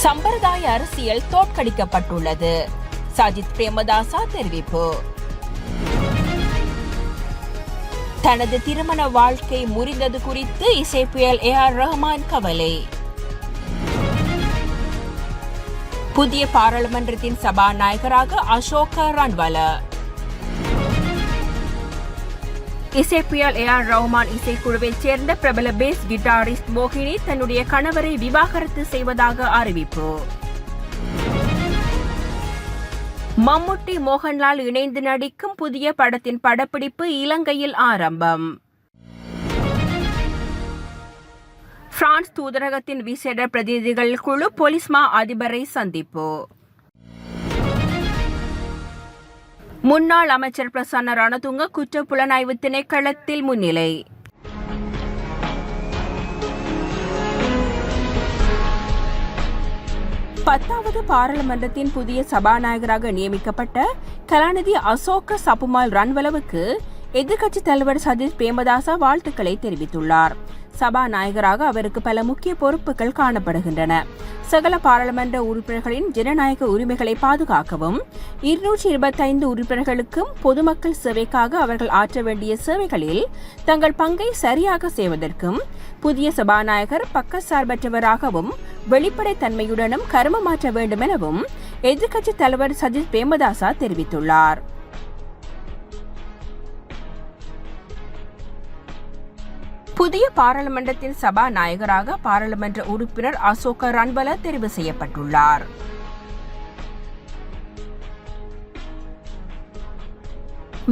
சம்பிரதாய அரசியல் தோற்கடிக்கப்பட்டுள்ளது. சஜித் பிரேமதாசா தெரிவிப்பு. தனது திருமண வாழ்க்கை முறிந்தது குறித்து இசைப்புயல் AR ரஹ்மான் கவலை. புதிய பாராளுமன்றத்தின் சபாநாயகராக அசோக ரன்வல. இசைப்புயல் AR ரஹ்மான் இசைக்குழுவைச் சேர்ந்த பிரபல பேஸ் கிட்டாரிஸ்ட் மோகினி தன்னுடைய கணவரை விவாகரத்து செய்வதாக அறிவிப்பு. மம்முட்டி மோகன்லால் இணைந்து நடிக்கும் புதிய படத்தின் படப்பிடிப்பு இலங்கையில் ஆரம்பம். பிரான்ஸ் தூதரகத்தின் விசேட பிரதிநிதிகள் குழு பொலிஸ்மா அதிபரை சந்திப்பு. முன்னாள் அமைச்சர் பிரசன்ன ரணதுங்க குற்ற புலனாய்வு திணைக்களத்தில் முன்னிலை. பத்தாவது பாராளுமன்றத்தின் புதிய சபாநாயகராக நியமிக்கப்பட்ட கலாநிதி அசோக சப்புமால் ரன்வலவுக்கு எதிர்க்கட்சித் தலைவர் சஜித் பிரேமதாசா வாழ்த்துக்களை தெரிவித்துள்ளார். சபாநாயகராக அவருக்கு பல முக்கிய பொறுப்புகள் காணப்படுகின்றன. சகல பாராளுமன்ற உறுப்பினர்களின் ஜனநாயக உரிமைகளை பாதுகாக்கவும் 225 உறுப்பினர்களுக்கும் பொதுமக்கள் சேவைக்காக அவர்கள் ஆற்ற வேண்டிய சேவைகளில் தங்கள் பங்கை சரியாக செய்வதற்கும் புதிய சபாநாயகர் பக்கச்சார்பற்றவராகவும் வெளிப்படைத்தன்மையுடனும் கருமமாற்ற வேண்டும் எனவும் எதிர்க்கட்சித் தலைவர் சஜித் பிரேமதாசா தெரிவித்துள்ளார். புதிய பாராளுமன்றத்தின் சபாநாயகராக பாராளுமன்ற உறுப்பினர் அசோக ரன்வல தெரிவு செய்யப்பட்டுள்ளார்.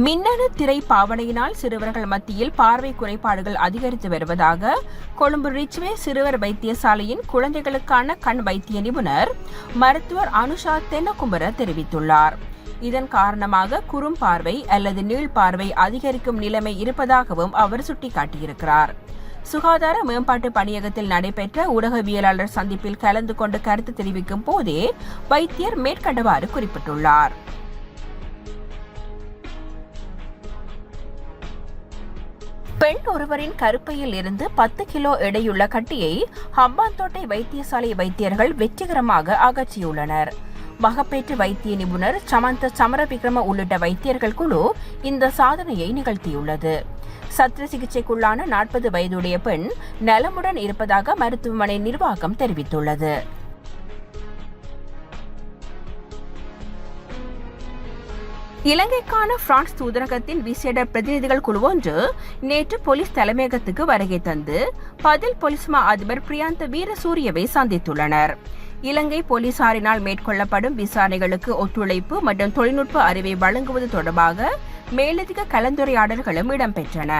மின்னணு திரை பாவனையினால் சிறுவர்கள் மத்தியில் பார்வை குறைபாடுகள் அதிகரித்து வருவதாக கொழும்பு ரிச்வே சிறுவர் வைத்தியசாலையின் குழந்தைகளுக்கான கண் வைத்திய நிபுணர் மருத்துவர் அனுஷா தென்னகும்பர தெரிவித்துள்ளார். இதன் காரணமாக குறும் பார்வை அல்லது நீள் பார்வை அதிகரிக்கும் நிலைமை இருப்பதாகவும் அவர் சுட்டிக்காட்டியிருக்கிறார். சுகாதார மேம்பாட்டு பணியகத்தில் நடைபெற்ற ஊடகவியலாளர் சந்திப்பில் கலந்து கொண்டு கருத்து தெரிவிக்கும் போதே வைத்தியர் மேற்கண்டவாறு குறிப்பிட்டுள்ளார். பெண் ஒருவரின் கருப்பையில் இருந்து 10 கிலோ எடையுள்ள கட்டியை ஹம்பாந்தோட்டை வைத்தியசாலை வைத்தியர்கள் வெற்றிகரமாக அகற்றியுள்ளனர். மகப்பேற்று வைத்திய நிபுணர் சமந்த சமரவிக்ரம உள்ளிட்ட வைத்தியர்கள் குழு இந்த சாதனையை நிகழ்த்தியுள்ளது. சத்திர சிகிச்சைக்குள்ளான 40 வயதுடைய பெண் நலமுடன் இருப்பதாக மருத்துவமனை நிர்வாகம் தெரிவித்துள்ளது. இலங்கைக்கான பிரான்ஸ் தூதரகத்தின் விசேட பிரதிநிதிகள் குழு ஒன்று நேற்று போலீஸ் தலைமையகத்துக்கு வருகை தந்து பதில் பொலிஸ்மா அதிபர் பிரியாந்த வீரசூரியவை சந்தித்துள்ளனர். இலங்கை போலீசாரினால் மேற்கொள்ளப்படும் விசாரணைகளுக்கு ஒத்துழைப்பு மற்றும் தொழில்நுட்ப அறிவை வழங்குவது தொடர்பாக மேலதிக கலந்துரையாடல்களும் இடம்பெற்றன.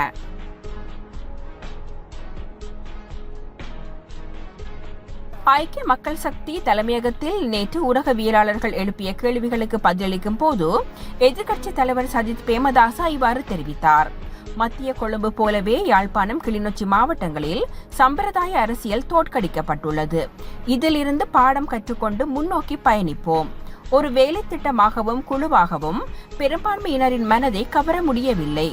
ஐக்கிய மக்கள் சக்தி தலைமையகத்தில் நேற்று ஊடகவியலாளர்கள் எழுப்பிய கேள்விகளுக்கு பதிலளிக்கும் போது எதிர்க்கட்சித் தலைவர் சஜித் பிரேமதாசா இவ்வாறு தெரிவித்தார். மத்திய கொழும்பு போலவே யாழ்ப்பாணம், கிளிநொச்சி மாவட்டங்களில் சம்பிரதாய அரசியல் தோற்கடிக்கப்பட்டுள்ளது. இதிலிருந்து பாடம் கற்றுக்கொண்டு முன்னோக்கி பயணிப்போம். ஒரு வேலை திட்டமாகவும் குழுவாகவும் பெரும்பான்மையினரின் மனதை கவர முடியவில்லை.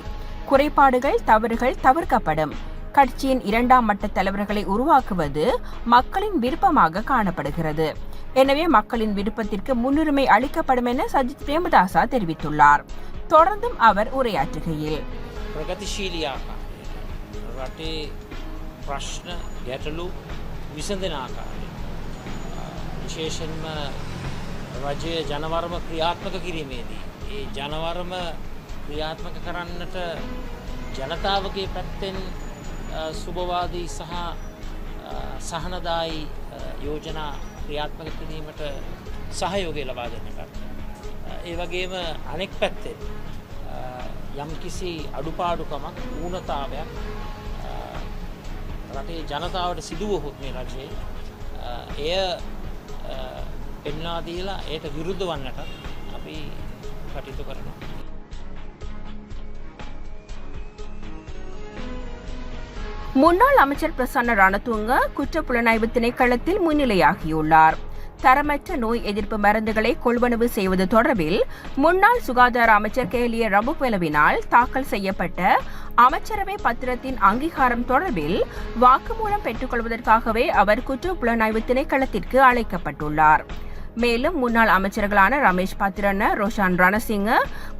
குறைபாடுகள், தவறுகள் தவிர்க்கப்படும். கட்சியின் 2ஆம் மட்ட தலைவர்களை உருவாக்குவது மக்களின் விருப்பமாக காணப்படுகிறது. எனவே மக்களின் விருப்பத்திற்கு முன்னுரிமை அளிக்கப்படும் என சஜித் பிரேமதாசா தெரிவித்துள்ளார். தொடர்ந்தும் அவர் உரையாற்றுகையில் ප්‍රගතිශීලී ආකාරයට රටේ ප්‍රශ්න ගැටලු විසඳන ආකාරය විශේෂයෙන්ම රජයේ ජනවරම ක්‍රියාත්මක කිරීමේදී ඒ ජනවරම ක්‍රියාත්මක කරන්නට ජනතාවගේ පැත්තෙන් සුබවාදී සහ සහනදායි යෝජනා ක්‍රියාත්මක කිරීමට සහයෝගය ලබා දෙන එකට ඒ වගේම අනෙක් පැත්තෙන් යම්කිසි අඩුපාඩුකමක් ඌනතාවයක් රටේ ජනතාවට සිදුවහොත් මේ රජයේ එය පෙන්වා දීලා එයට විරුද්ධ වන්නට අපි කටයුතු කරනවා. முன்னாள் அமைச்சர் பிரசன்ன ரணதுங்க குற்ற புலனாய்வு திணைக்களத்தில் முன்னிலையாகியுள்ளார். தரமற்ற நோய் எதிர்ப்பு மருந்துகளை கொள்வனவு செய்வது தொடர்பில் முன்னாள் சுகாதார அமைச்சர் கேலிய ரம்புக்வெலவினால் தாக்கல் செய்யப்பட்ட அமைச்சரவை பத்திரத்தின் அங்கீகாரம் தொடர்பில் வாக்குமூலம் பெற்றுக்கொள்வதற்காகவே அவர் குற்றப்புலனாய்வு திணைக்களத்திற்கு அழைக்கப்பட்டுள்ளார். மேலும் முன்னாள் அமைச்சர்களான ரமேஷ் பத்திரன, ரோஷான் ரணசிங்க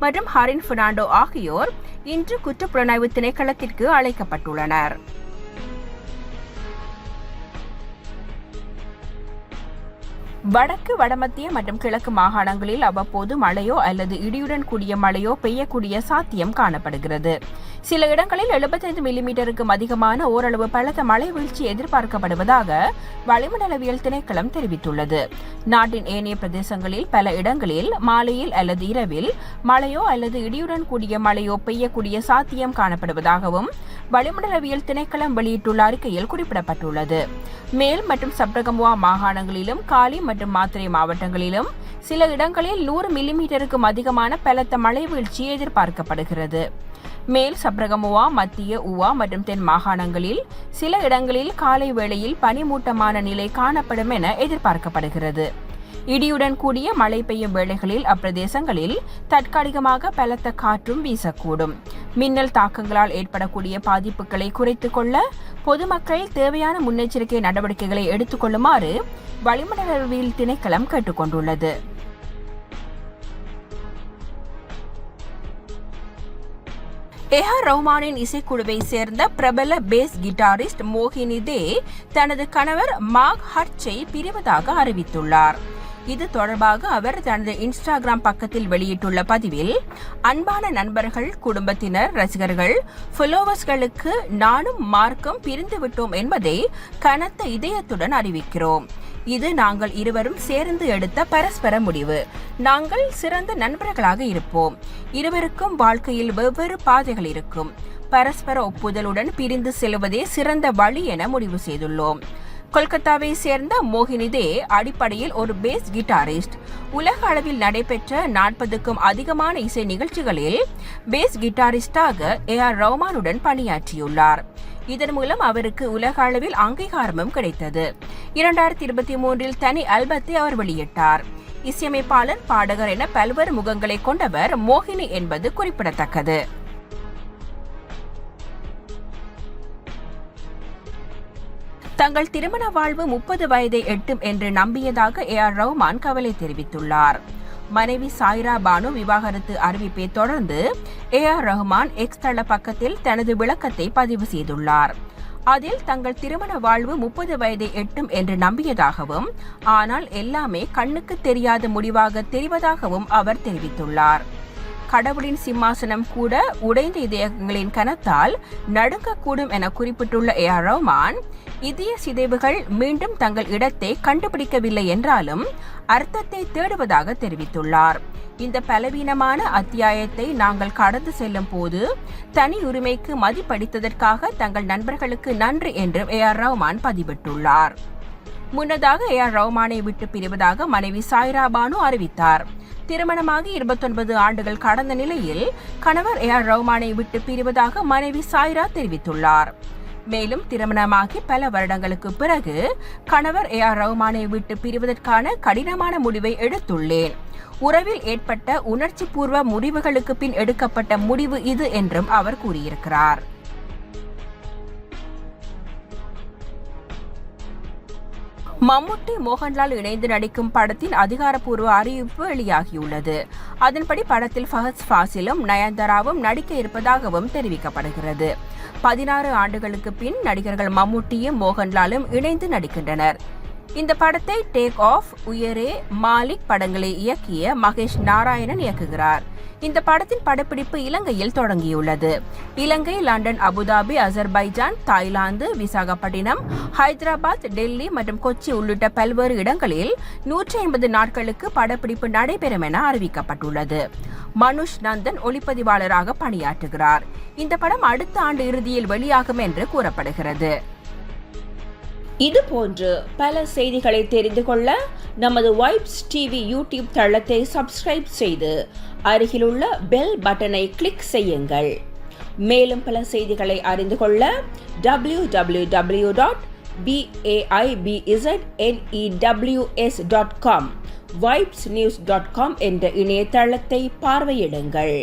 மற்றும் ஹரின் பெர்னாண்டோ ஆகியோர் இன்று குற்றப்புலனாய்வு திணைக்களத்திற்கு அழைக்கப்பட்டுள்ளனர். வடக்கு, வடமத்திய மற்றும் கிழக்கு மாகாணங்களில் அவ்வப்போது மழையோ அல்லது இடியுடன் கூடிய மழையோ பெய்யக்கூடிய சாத்தியம் காணப்படுகிறது. சில இடங்களில் 75 மில்லிமீட்டருக்கும் அதிகமான ஓரளவு பலத்த மழை வீழ்ச்சி எதிர்பார்க்கப்படுவதாக வளிமண்டலவியல் திணைக்களம் தெரிவித்துள்ளது. நாட்டின் ஏனைய பிரதேசங்களில் பல இடங்களில் மாலையில் அல்லது இரவில் மழையோ அல்லது இடியுடன் கூடிய மழையோ பெய்யக்கூடிய சாத்தியம் காணப்படுவதாகவும் வளிமண்டலவியல் திணைக்களம் வெளியிட்டுள்ள அறிக்கையில் குறிப்பிடப்பட்டுள்ளது. மேல் மற்றும் சப்ரகமுவா மாகாணங்களிலும் காலி மற்றும் மாத்தறை மாவட்டங்களிலும் சில இடங்களில் 100 மில்லிமீட்டருக்கும் அதிகமான பலத்த மழை வீழ்ச்சி எதிர்பார்க்கப்படுகிறது. மேல் சப்ரகமுவா, மத்திய உவா மற்றும் தென் மாகாணங்களில் சில இடங்களில் காலை வேளையில் பனிமூட்டமான நிலை காணப்படும் என எதிர்பார்க்கப்படுகிறது. இடியுடன் கூடிய மழை பெய்யும் வேளைகளில் அப்பிரதேசங்களில் தற்காலிகமாக பலத்த காற்றும் வீசக்கூடும். மின்னல் தாக்கங்களால் ஏற்படக்கூடிய பாதிப்புகளை குறைத்துக் கொள்ள பொதுமக்கள் தேவையான முன்னெச்சரிக்கை நடவடிக்கைகளை எடுத்துக் கொள்ளுமாறு வளிமண்டலவியல் திணைக்களம் கேட்டுக் கொண்டுள்ளது. ஏஆர் ரஹ்மானின் இசைக்குழுவை சேர்ந்த பிரபல பேஸ் கிட்டாரிஸ்ட் மோகினி தே தனது கணவர் மார்க் ஹர்ட்சை பிரிவதாக அறிவித்துள்ளார். இது தொடர்பாக அவர் தனது இன்ஸ்டாகிராம் பக்கத்தில் வெளியிட்டுள்ள பதிவில், அன்பான நண்பர்கள், குடும்பத்தினர், ரசிகர்கள், ஃபாலோவர்ஸ்களுக்கு நானும் மார்க்கும் பிரிந்து விட்டோம் என்பதை கனத்த இதயத்துடன் அறிவிக்கிறோம். இது நாங்கள் இருவரும் சேர்ந்து எடுத்த பரஸ்பர முடிவு. நாங்கள் சிறந்த நண்பர்களாக இருப்போம். இருவருக்கும் வாழ்க்கையில் வெவ்வேறு பாதைகள் இருக்கும். பரஸ்பர ஒப்புதலுடன் பிரிந்து செல்வதே சிறந்த வழி என முடிவு செய்துள்ளோம். கொல்கத்தாவை சேர்ந்த மோகினி தே அடிப்படையில் ஒரு பேஸ் கிட்டாரிஸ்ட். உலக அளவில் நடைபெற்ற 40க்கும் அதிகமான இசை நிகழ்ச்சிகளில் பேஸ் கிட்டாரிஸ்டாக ஏஆர் ரஹ்மானுடன் பணியாற்றியுள்ளார். இதன் மூலம் அவருக்கு உலக அளவில் அங்கீகாரமும் கிடைத்தது. 2023 தனி ஆல்பத்தை அவர் வெளியிட்டார். இசையமைப்பாளர், பாடகர் என பல்வேறு முகங்களை கொண்டவர் மோகினி என்பது குறிப்பிடத்தக்கது. தங்கள் திருமண வாழ்வு 30 வயதை எட்டும் என்று நம்பியதாக ஏஆர் ரஹ்மான் கவலை தெரிவித்துள்ளார். மனைவி சாய்ரா பானு விவாகரத்து அறிவிப்பை தொடர்ந்து ஏஆர் ரஹ்மான் எக்ஸ் தள பக்கத்தில் தனது விளக்கத்தை பதிவு செய்துள்ளார். அதில் தங்கள் திருமண வாழ்வு 30 வயதை எட்டும் என்று நம்பியதாகவும், ஆனால் எல்லாமே கண்ணுக்கு தெரியாத முடிவாக தெரிவதாகவும் அவர் தெரிவித்துள்ளார். கடவுளின் சிம்மாசனம் கூட உடைந்த இதயங்களின் கனத்தால் நடுங்கக்கூடும் என குறிப்பிட்டுள்ள ஏஆர் ரஹ்மான், இதய சிதைவுகள் மீண்டும் தங்கள் இடத்தை கண்டுபிடிக்கவில்லை என்றாலும் அர்த்தத்தை தேடுவதாக தெரிவித்துள்ளார். இந்த பலவீனமான அத்தியாயத்தை நாங்கள் கடந்து செல்லும் போது தனி உரிமைக்கு மதிப்பளித்ததற்காக தங்கள் நண்பர்களுக்கு நன்றி என்றும் ஏஆர் ரஹ்மான் பதிவிட்டுள்ளார். முன்னதாக ஏஆர் ரஹ்மானை விட்டு பிரிவதாக மனைவி சாய்ரா பானு அறிவித்தார். திருமணமாகி 29 ஆண்டுகள் கடந்த நிலையில் கணவர் ஏஆர் ரஹ்மானை விட்டு பிரிவதாக மனைவி சாய்ரா தெரிவித்துள்ளார். மேலும் திருமணமாகி பல வருடங்களுக்கு பிறகு கணவர் ஏஆர் ரஹ்மானை விட்டு பிரிவதற்கான கடினமான முடிவை எடுத்துள்ளேன். உறவில் ஏற்பட்ட உணர்ச்சி பூர்வ முறிவுகளுக்கு பின் எடுக்கப்பட்ட முடிவு இது என்றும் அவர் கூறியிருக்கிறார். மம்முட்டி, மோகன்லால் இணைந்து நடிக்கும் படத்தின் அதிகாரப்பூர்வ அறிவிப்பு வெளியாகியுள்ளது. அதன்படி படத்தில் ஃபஹத் ஃபாசிலும் நயன்தாராவும் நடிக்க இருப்பதாகவும் தெரிவிக்கப்படுகிறது. 16 ஆண்டுகளுக்கு பின் நடிகர்கள் மம்முட்டியும் மோகன்லாலும் இணைந்து நடிக்கின்றனர். இந்த படத்தை டேக் ஆஃப், உயரே, மாலிக் படங்களை இயக்கிய மகேஷ் நாராயணன் இயக்குகிறார். இந்த படத்தின் படப்பிடிப்பு இலங்கையில் தொடங்கியுள்ளது. Ilangai, London, Abu Dhabi, Azerbaijan, Thailand, Visakhapatnam, Hyderabad, Delhi மற்றும் கொச்சி உள்ளிட்ட பல்வேறு இடங்களில் 150 நாட்களுக்கு படப்பிடிப்பு நடைபெறும் என அறிவிக்கப்பட்டுள்ளது. மனுஷ் நந்தன் ஒளிப்பதிவாளராக பணியாற்றுகிறார். இந்த படம் அடுத்த ஆண்டு இறுதியில் வெளியாகும் என்று கூறப்படுகிறது. இது போன்று பல செய்திகளை தெரிந்து கொள்ள நமது வைப்ஸ் டிவி யூடியூப் தளத்தை சப்ஸ்கிரைப் செய்து அருகிலுள்ள பெல் பட்டனை கிளிக் செய்யுங்கள். மேலும் பல செய்திகளை அறிந்து கொள்ள www.vaibznews.com, vibesnews.com என்ற இணையதளத்தை பார்வையிடுங்கள்.